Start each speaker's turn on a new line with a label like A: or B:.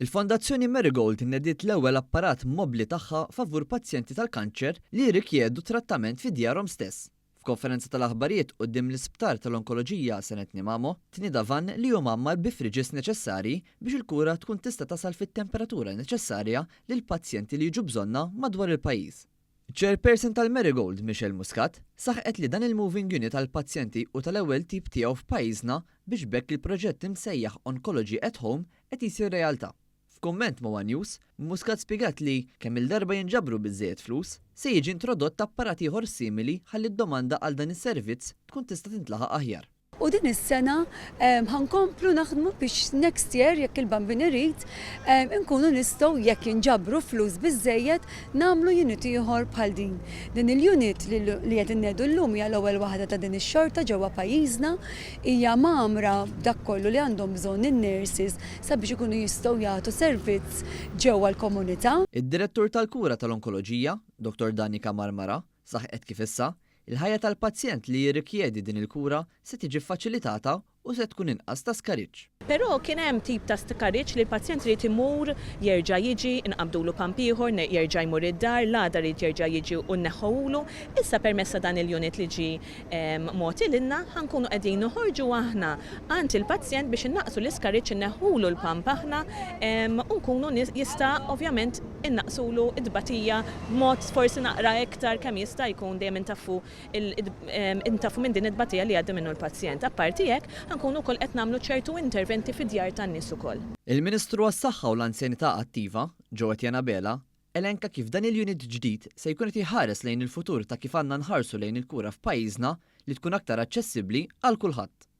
A: Il-Fondazzjoni Marigold innediet l-ewwel apparat mobbli tagħha favur pazjenti tal-kanċer li jirrikjedu trattament fi djarhom stess. F'konferenza tal-aħbarijiet quddiem l-Isptar tal-Onkoloġija Senet Nimamo, tnieda Van li hu mamma l-bifriġis neċessarji biex il-kura tkun tista' tasal fit-temperatura neċessarja lil pazjenti li jiġu bżonna madwar il-pajjiż. Chairperson tal-Marigold, Michelle Muscat, saħqet li dan il-moving unit tal-pazjenti u tal-ewwel tip tiegħu f'pajjiżna biex bekk il-proġett imsejjaħ Oncology at Home qed jsir realtà. F'kumment ma' One News, Muscat spjegat li kemm il-darba jinġabru biżżejjed flus, se jiġi introdott apparat ieħor simili ħalli d-domanda għal dan is-servizz tkun tista' tintlaħaq aħjar.
B: U din is-sena ħankomplu naħdmu biex next year jekk il-bambin irid nkunu nistgħu jekk jinġabru flus biżżejjed nagħmlu unit ieħor bħal din. Din il-unit li qed innedu llum hija l-ewwel waħda ta' din ix-xorta ġewwa pajjiżna hija magħmra b'dak kollu li għandhom bżonn in-nurses sabiex ikunu jistgħu jagħtu servizz ġewwa l-komunità.
A: Id-Direttur tal-Kura tal-Onkoloġija, Dr. Danika Marmara, saħqet kif issa il-ħajja tal-pazjent li jirrikjedi din il-kura se tiġi faċilitata u se tkun inqas ta' skariġġ.
C: Però kien hemm tip ta' skariġġ li l-pazjent rid imur jerġa' jiġi inqabdulu pamp ieħor, jerġa' jmur id-dar, l-għada rid jerġa' jiġi u nneħħulu. Issa permessa dan il-unit li ġi mogħti lilna ħankunu qegħdin noħorġu aħna għand il-pazjent biex innaqsu l-iskariġġ inneħħulu l-pamp aħna u nkunu jista' ovvjament innaqsulu id-batija b'mod forsi naqra iktar kemm jista' jkun dejjem intafu minn din id-batija li għaddi minnu l-pazjent. Apparti hekk ħankunu wkoll qed nagħmlu ċertu interventi fid-djar tan-nies ukoll.
A: Il-Ministru għas-Saħħa u l-Anzjanità Attiva, Ġewwa Bela, elenka kif dan il-unit ġdid se jkun qed iħares lejn il-futur ta' kif għandna nħarsu lejn il-kura f'pajjiżna li tkun aktar aċċessibbli għal kulħadd.